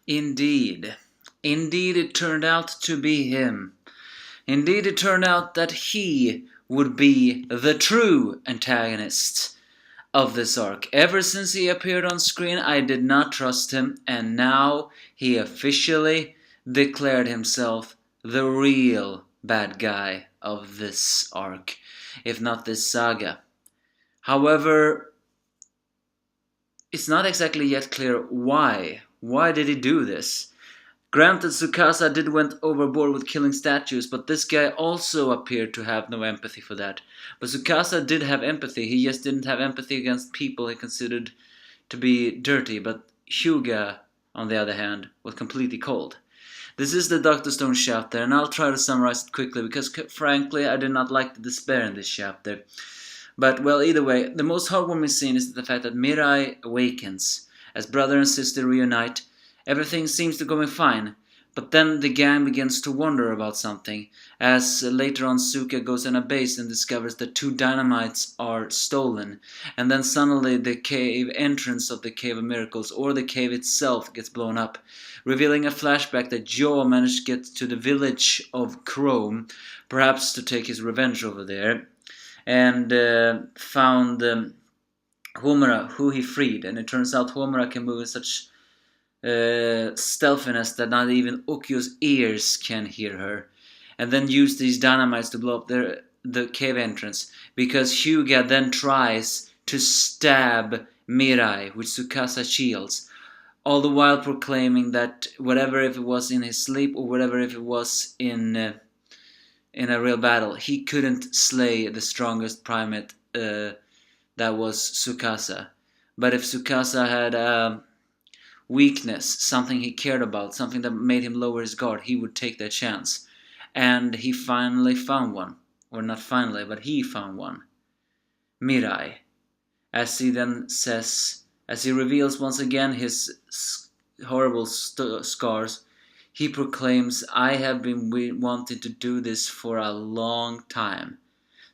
Indeed. Indeed, it turned out to be him. Indeed, it turned out that he would be the true antagonist of this arc. Ever since he appeared on screen, I did not trust him, and now he officially declared himself the real bad guy of this arc, if not this saga. However, it's not exactly yet clear why. Why did he do this? Granted, Tsukasa did went overboard with killing statues, but this guy also appeared to have no empathy for that. But Tsukasa did have empathy, he just didn't have empathy against people he considered to be dirty, but Hyuga, on the other hand, was completely cold. This is the Dr. Stone chapter, and I'll try to summarize it quickly, because frankly I did not like the despair in this chapter. But, well, either way, the most heartwarming scene is the fact that Mirai awakens. As brother and sister reunite, everything seems to go fine, but then the gang begins to wonder about something, as later on Suka goes in a base and discovers that 2 dynamites are stolen, and then suddenly the cave entrance of the Cave of Miracles, or the cave itself, gets blown up, revealing a flashback that Joe managed to get to the village of Chrome, perhaps to take his revenge over there, and found Homura, who he freed, and it turns out Homura can move in such stealthiness that not even Ukyo's ears can hear her, and then use these dynamites to blow up the cave entrance, because Hyuga then tries to stab Mirai with Tsukasa shields, all the while proclaiming that whatever if it was in his sleep or whatever if it was in a real battle, he couldn't slay the strongest primate that was Tsukasa. But if Tsukasa had weakness, something he cared about, something that made him lower his guard, he would take that chance. And he finally found one. Or not finally, but he found one. Mirai. As he then says, as he reveals once again his horrible scars, he proclaims, "I have been wanting to do this for a long time."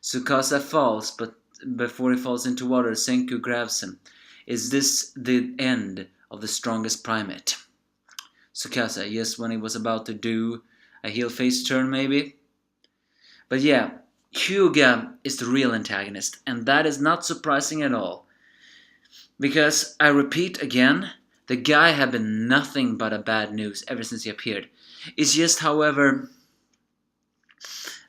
Tsukasa falls, but before he falls into water, Senku grabs him. Is this the end of the strongest primate? Tsukasa, yes, when he was about to do a heel face turn maybe. But yeah, Hyuga is the real antagonist, and that is not surprising at all. Because, I repeat again, the guy had been nothing but a bad news ever since he appeared. It's just, however,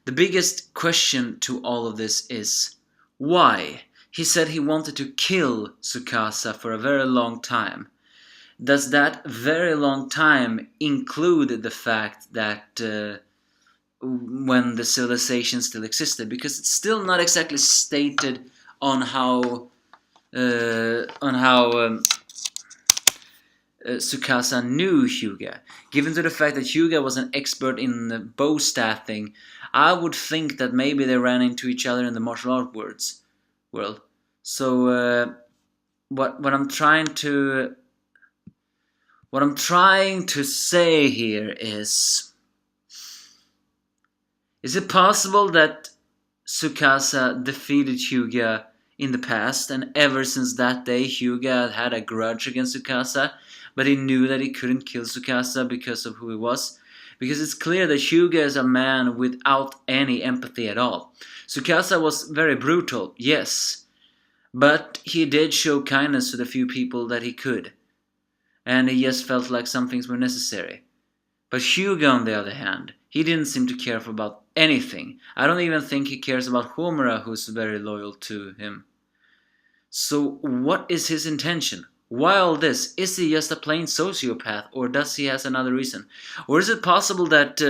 the biggest question to all of this is, why? He said he wanted to kill Tsukasa for a very long time. Does that very long time include the fact that when the civilization still existed? Because it's still not exactly stated on how Tsukasa knew Hyuga. Given to the fact that Hyuga was an expert in bow staffing, I would think that maybe they ran into each other in the martial art world. So what I'm trying to say here is it possible that Tsukasa defeated Hyuga in the past, and ever since that day Hyuga had a grudge against Tsukasa, but he knew that he couldn't kill Tsukasa because of who he was? Because it's clear that Hyuga is a man without any empathy at all. Tsukasa was very brutal, yes, but he did show kindness to the few people that he could, and he just felt like some things were necessary. But Hyuga, on the other hand, he didn't seem to care about anything. I don't even think he cares about Homura, who's very loyal to him. So what is his intention? Why all this? Is he just a plain sociopath, or does he have another reason? Or is it possible that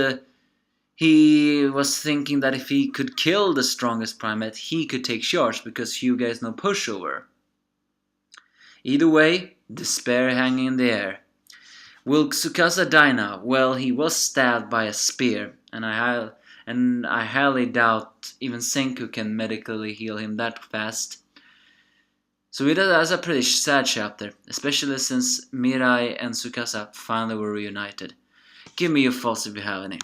he was thinking that if he could kill the strongest primate, he could take charge, because Hyuga is no pushover? Either way, despair hanging in the air. Will Tsukasa die now? Well, he was stabbed by a spear, and I highly doubt even Senku can medically heal him that fast. So it is a pretty sad chapter, especially since Mirai and Tsukasa finally were reunited. Give me your thoughts if you have any.